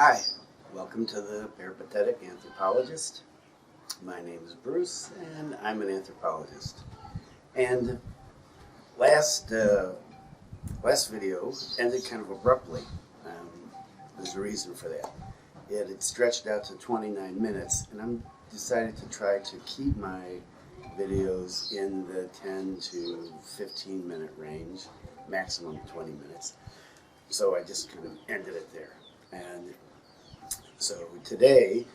Hi, welcome to the Peripatetic Anthropologist. My name is Bruce, and I'm an anthropologist. And last video ended kind of abruptly. There's a reason for that. It had stretched out to 29 minutes, and I'm decided to try to keep my videos in the 10 to 15 minute range, maximum 20 minutes. So I just kind of ended it there. And so today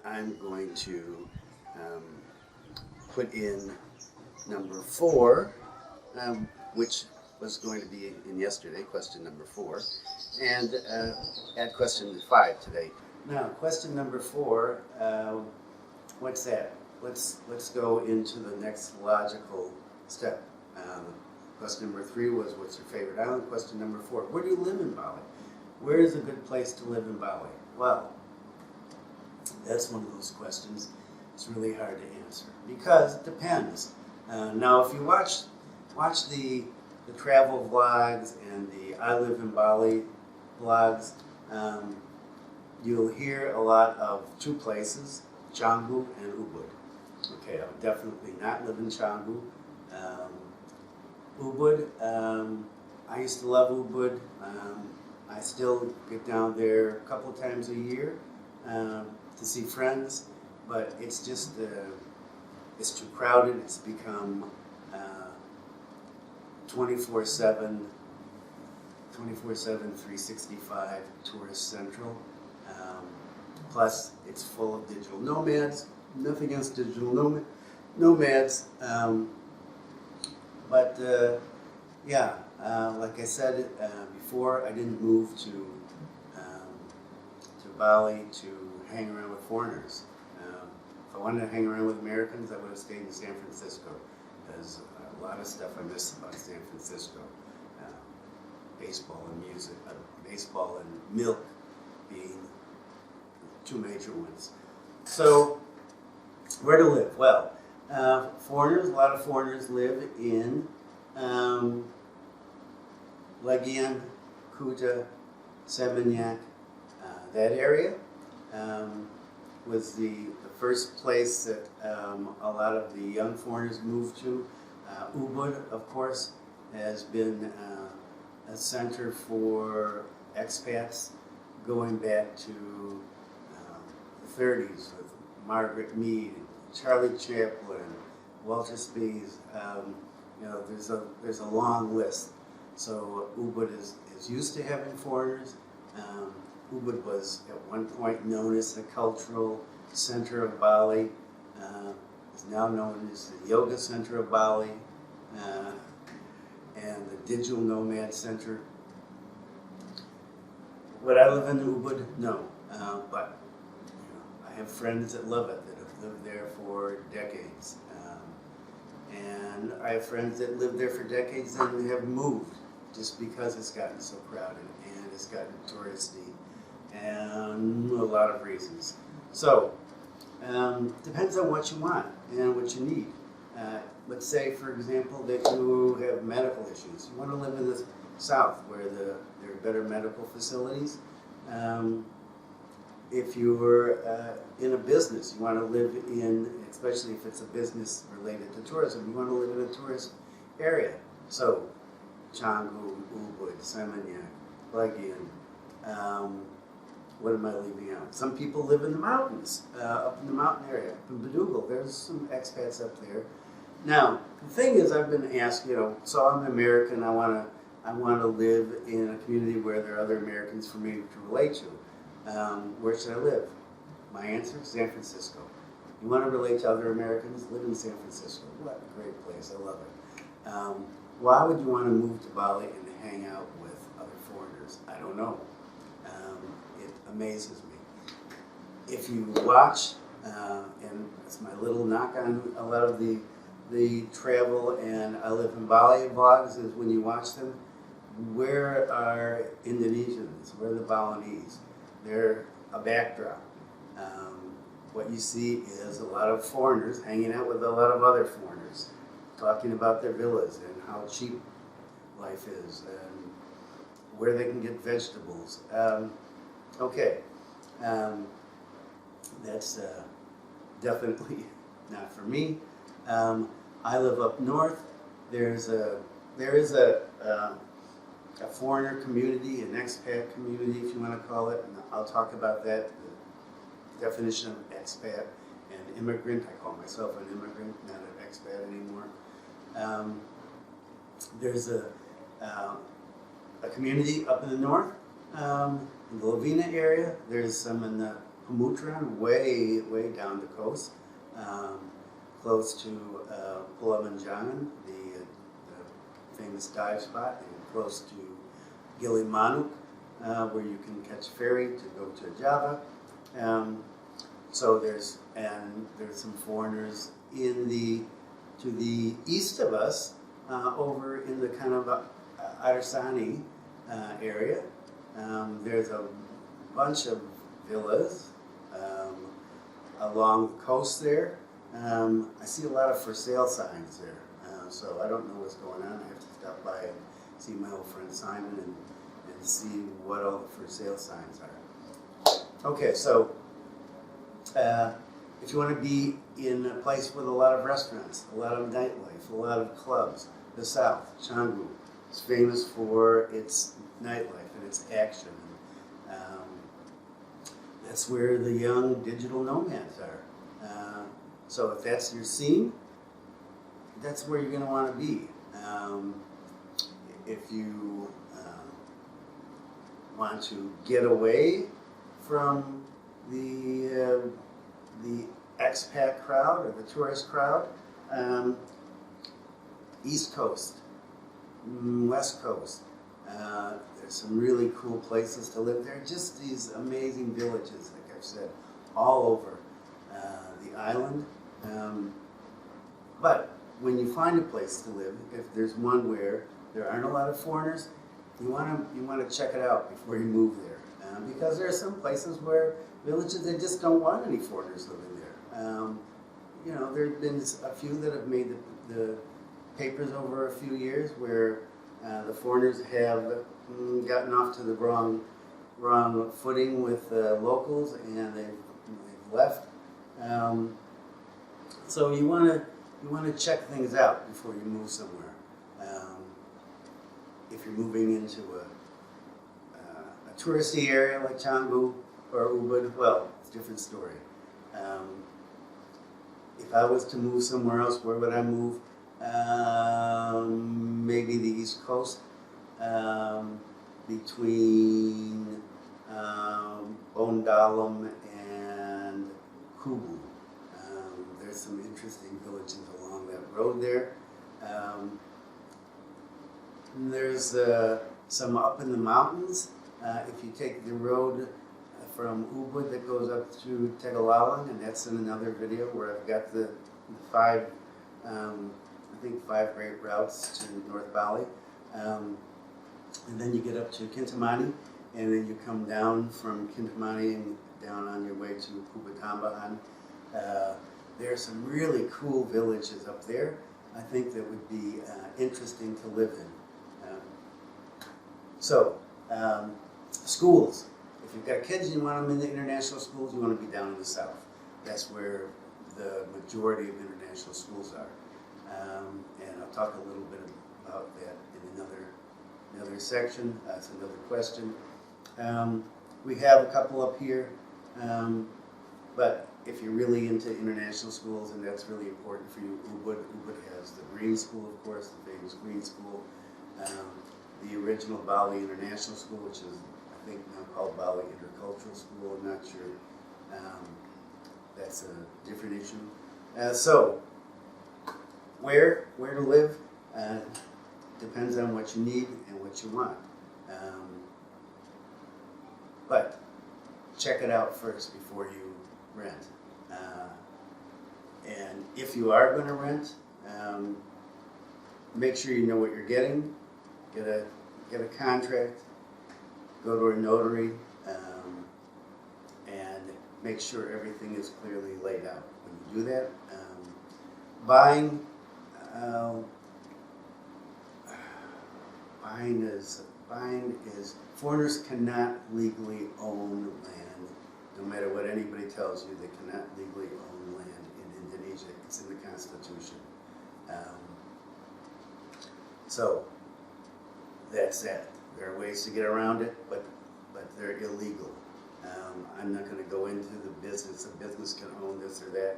I'm going to put in number 4, which was going to be in yesterday, question number 4, and add question 5 today. Now, question number 4, what's that? Let's go into the next logical step. Question number 3 was, what's your favorite island? Question number 4, where do you live in Bali? Where is a good place to live in Bali? Well, that's one of those questions it's really hard to answer because it depends. Now, if you watch the travel vlogs and the I Live in Bali vlogs, you'll hear a lot of 2 places, Canggu and Ubud. Okay, I would definitely not live in Canggu. Ubud, I used to love Ubud. I still get down there a couple of times a year to see friends, but it's just it's too crowded. It's become 24/7, 365 tourist central. Plus, it's full of digital nomads. Nothing against digital nomads, but yeah. Like I said before, I didn't move to Bali to hang around with foreigners. If I wanted to hang around with Americans, I would have stayed in San Francisco. There's a lot of stuff I miss about San Francisco. Baseball and music, baseball and milk being 2 major ones. So, where to live? Well, foreigners, a lot of foreigners live in Legian, Kuta, Seminyak, that area was the first place that a lot of the young foreigners moved to. Ubud, of course, has been a center for expats going back to the 30s with Margaret Mead, Charlie Chaplin, Walter Spies. You know, there's a long list. So Ubud is used to having foreigners. Ubud was at one point known as the cultural center of Bali. It's now known as the yoga center of Bali and the digital nomad center. Would I live in Ubud? No, but you know, I have friends that love it, that have lived there for decades. And I have friends that lived there for decades and have moved just because it's gotten so crowded and it's gotten touristy and a lot of reasons. So, depends on what you want and what you need. Let's say, for example, that you have medical issues. You want to live in the south where there are better medical facilities. If you're in a business, you want to live in, especially if it's a business related to tourism, you want to live in a tourist area. So, Canggu, Ubud, Seminyak, Legian. What am I leaving out? Some people live in the mountains, up in the mountain area, up in Badoogle. There's some expats up there. Now, the thing is, I've been asked, you know, so I'm American. I want to live in a community where there are other Americans for me to relate to. Where should I live? My answer is San Francisco. You want to relate to other Americans? Live in San Francisco. What a great place. I love it. Why would you want to move to Bali and hang out with other foreigners? I don't know. It amazes me. If you watch, and it's my little knock on a lot of the travel and I Live in Bali vlogs, is when you watch them, where are Indonesians? Where are the Balinese? They're a backdrop. What you see is a lot of foreigners hanging out with a lot of other foreigners, talking about their villas and how cheap life is and where they can get vegetables. Okay, um, that's definitely not for me. I live up north. There is a foreigner community, an expat community, if you want to call it, and I'll talk about that. The definition of expat and immigrant. I call myself an immigrant, not an expat anymore. There's a community up in the north, in the Lavina area. There's some in the Pamutran, way down the coast, close to Pulamanjangan, the famous dive spot, and close to Gili Manuk, where you can catch a ferry to go to Java. So there's some foreigners to the east of us, over in the kind of Arsani area. There's a bunch of villas along the coast there. I see a lot of for sale signs there, so I don't know what's going on. I have to stop by and see my old friend Simon and see what all the for sale signs are. Okay, so if you want to be in a place with a lot of restaurants, a lot of nightlife, a lot of clubs, the South, Canggu, is famous for its nightlife and its action. That's where the young digital nomads are. So if that's your scene, that's where you're going to want to be. If you want to get away from the expat crowd or the tourist crowd, East Coast, West Coast. There's some really cool places to live there. Just these amazing villages, like I've said, all over the island. But when you find a place to live, if there's one where there aren't a lot of foreigners, you want to check it out before you move there, because there are some places where villages, they just don't want any foreigners living there. You know, there have been a few that have made the papers over a few years where the foreigners have gotten off to the wrong footing with locals, and they've left. So you want to check things out before you move somewhere. If you're moving into a touristy area like Canggu or Ubud, well, it's a different story. If I was to move somewhere else, where would I move? Maybe the East Coast, between Bondalam and Kubu. There's some interesting villages along that road there. There's some up in the mountains. If you take the road from Ubud that goes up to Tegalalang, and that's in another video where I've got the five great routes to North Bali. And then you get up to Kintamani, and then you come down from Kintamani and down on your way to Pubatambahan. There are some really cool villages up there, I think, that would be interesting to live in. Schools. If you've got kids and you want them in the international schools, you want to be down in the South. That's where the majority of international schools are. And I'll talk a little bit about that in another section. That's another question. We have a couple up here, but if you're really into international schools, and that's really important for you, Ubud has the Green School, of course, the famous Green School, the original Bali International School, which is, I think, now called Bali Intercultural School. I'm not sure. That's a different issue. So, where to live depends on what you need and what you want. But check it out first before you rent. And if you are going to rent, make sure you know what you're getting. Get a contract. Go to a notary, and make sure everything is clearly laid out. When you do that, buying is find is foreigners cannot legally own land. No matter what anybody tells you, they cannot legally own land in Indonesia. It's in the Constitution. So that's that. There are ways to get around it, but they're illegal. I'm not going to go into the business. A business can own this or that.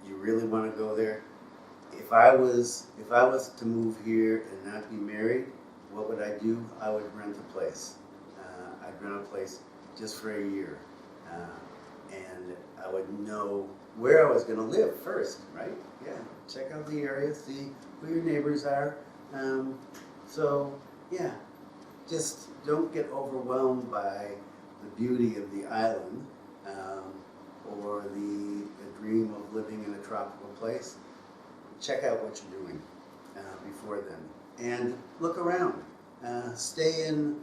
You really want to go there? If I was to move here and not be married, what would I do? I would rent a place. I'd rent a place just for a year, and I would know where I was going to live first, right? Yeah, check out the area, see who your neighbors are. So yeah, just don't get overwhelmed by the beauty of the island or the dream of living in a tropical place. Check out what you're doing before then, and look around. Stay in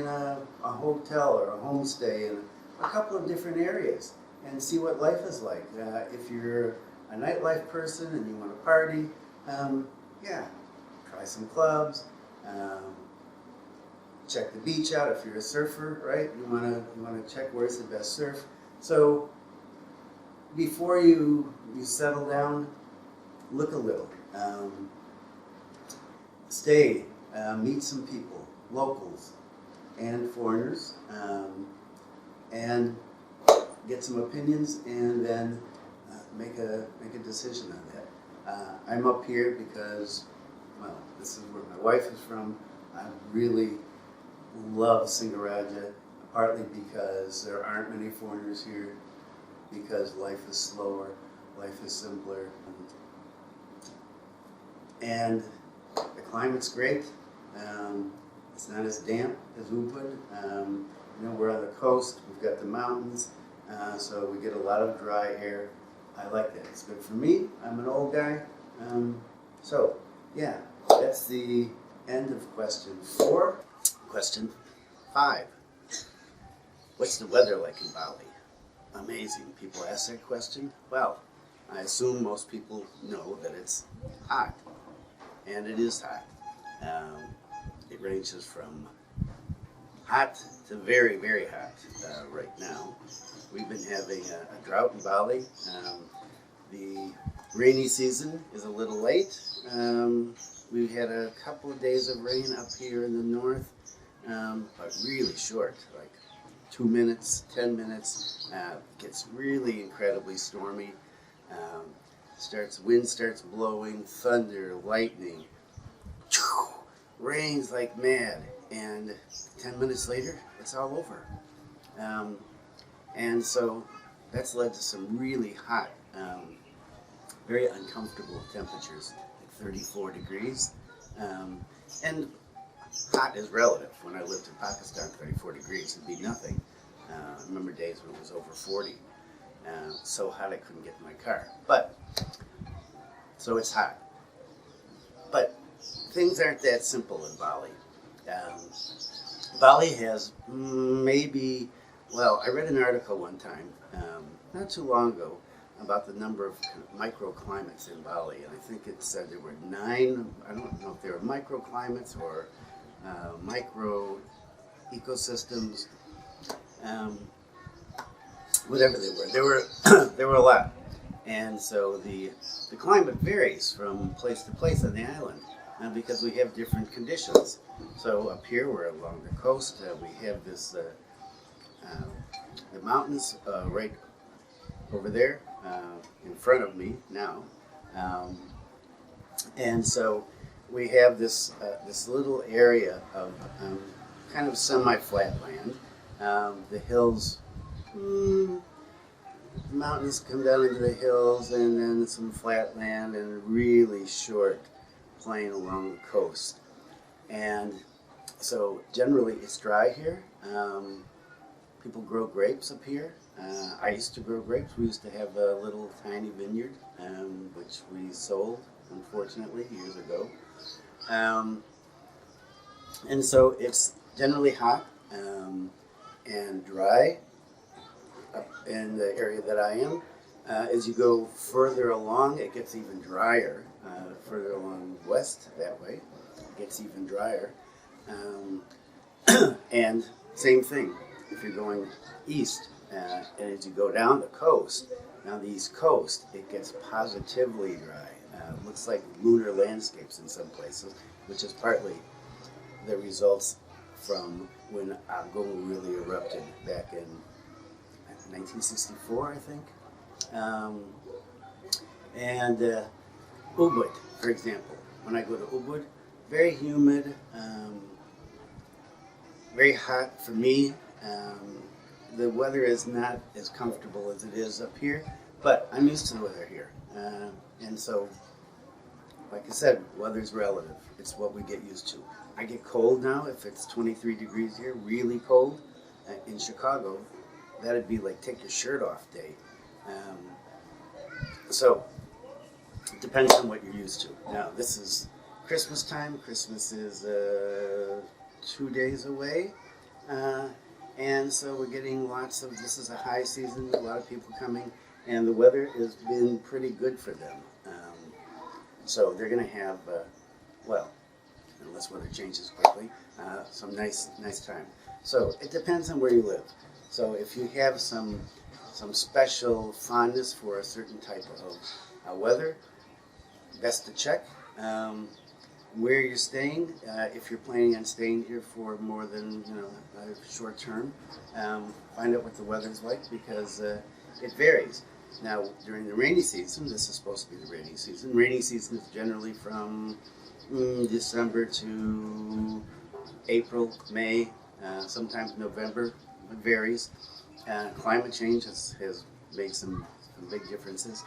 a hotel or a homestay in a couple of different areas and see what life is like. If you're a nightlife person and you want to party, yeah, try some clubs. Check the beach out if you're a surfer, right? You want to check where's the best surf. So before you settle down, look a little. Stay, meet some people, locals and foreigners, and get some opinions, and then make a decision on that. I'm up here because, well, this is where my wife is from. I really love Singaraja, partly because there aren't many foreigners here, because life is slower, life is simpler, and the climate's great. It's not as damp as Ubud. We're on the coast, we've got the mountains, so we get a lot of dry air. I like that. It's good for me. I'm an old guy. So, yeah, that's the end of question 4. Question 5. What's the weather like in Bali? Amazing. People ask that question. Well, I assume most people know that it's hot. And it is hot. It ranges from hot to very, very hot right now. We've been having a drought in Bali. The rainy season is a little late. We've had a couple of days of rain up here in the north, but really short, like 2 minutes, 10 minutes. Gets really incredibly stormy. Wind starts blowing, thunder, lightning, rains like mad, and 10 minutes later, it's all over. And so that's led to some really hot, very uncomfortable temperatures, like 34 degrees. And hot is relative. When I lived in Pakistan, 34 degrees would be nothing. I remember days when it was over 40. So hot I couldn't get in my car. So it's hot. But things aren't that simple in Bali. Bali has maybe, well, I read an article one time, not too long ago, about the number of microclimates in Bali, and I think it said there were 9, I don't know if they were microclimates or micro ecosystems, whatever they were. There were a lot. And so the climate varies from place to place on the island because we have different conditions. So up here, we're along the coast. We have this the mountains right over there in front of me now, and so we have this little area of kind of semi-flat land. The hills. Mountains come down into the hills, and then some flat land and really short plain along the coast. And so generally it's dry here. People grow grapes up here. I used to grow grapes. We used to have a little tiny vineyard, which we sold, unfortunately, years ago. And so it's generally hot and dry up in the area that I am. As you go further along, it gets even drier. Further along west that way, it gets even drier. And same thing if you're going east, and as you go down the coast, down the east coast, it gets positively dry. Looks like lunar landscapes in some places, which is partly the results from when Agong really erupted back in 1964, I think. And Ubud, for example. When I go to Ubud, very humid, very hot for me. The weather is not as comfortable as it is up here, but I'm used to the weather here. And so, like I said, weather's relative. It's what we get used to. I get cold now if it's 23 degrees here, really cold. In Chicago, that'd be like take your shirt off day. So, it depends on what you're used to. Now, this is Christmas time. Christmas is 2 days away. And so we're getting lots of, this is a high season, a lot of people coming, and the weather has been pretty good for them. So they're going to have, well, unless weather changes quickly, some nice time. So it depends on where you live. So if you have some special fondness for a certain type of weather, best to check where you're staying. If you're planning on staying here for more than a short term, find out what the weather's like, because it varies. Now, during the rainy season, this is supposed to be the rainy season. Rainy season is generally from December to April, May, sometimes November. It varies. Climate change has made some big differences.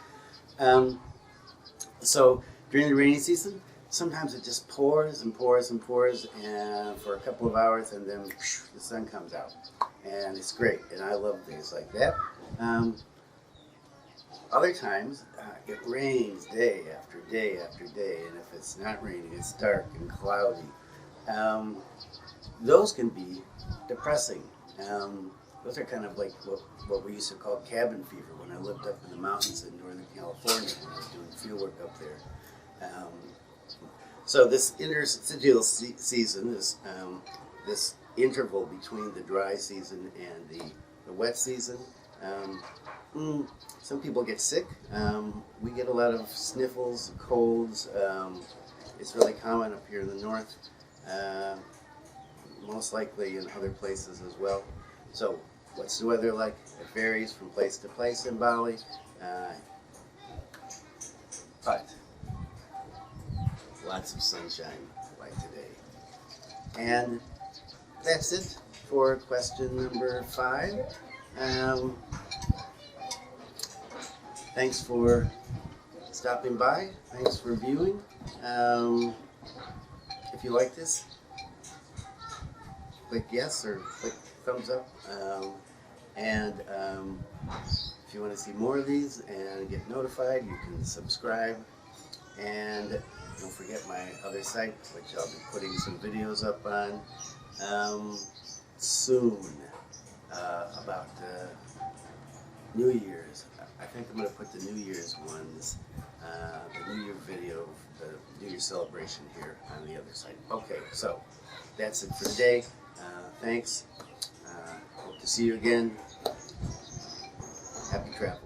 So during the rainy season, sometimes it just pours and pours and pours and for a couple of hours, and then the sun comes out. And it's great, and I love days like that. Other times, it rains day after day after day, and if it's not raining, it's dark and cloudy. Those can be depressing. Those are kind of like what we used to call cabin fever when I lived up in the mountains in Northern California when I was doing field work up there. So this interstitial season, this interval between the dry season and the wet season, some people get sick. We get a lot of sniffles, colds. It's really common up here in the north, most likely in other places as well. So what's the weather like? It varies from place to place in Bali, but lots of sunshine like today. And that's it for question number 5. Thanks for stopping by. Thanks for viewing. If you like this, click yes or click thumbs up. If you want to see more of these and get notified, you can subscribe. And don't forget my other site, which I'll be putting some videos up on soon about New Year's. I think I'm going to put the New Year's ones, the New Year video, the New Year celebration here on the other side. Okay, so that's it for today. Thanks. Hope to see you again. Happy travel.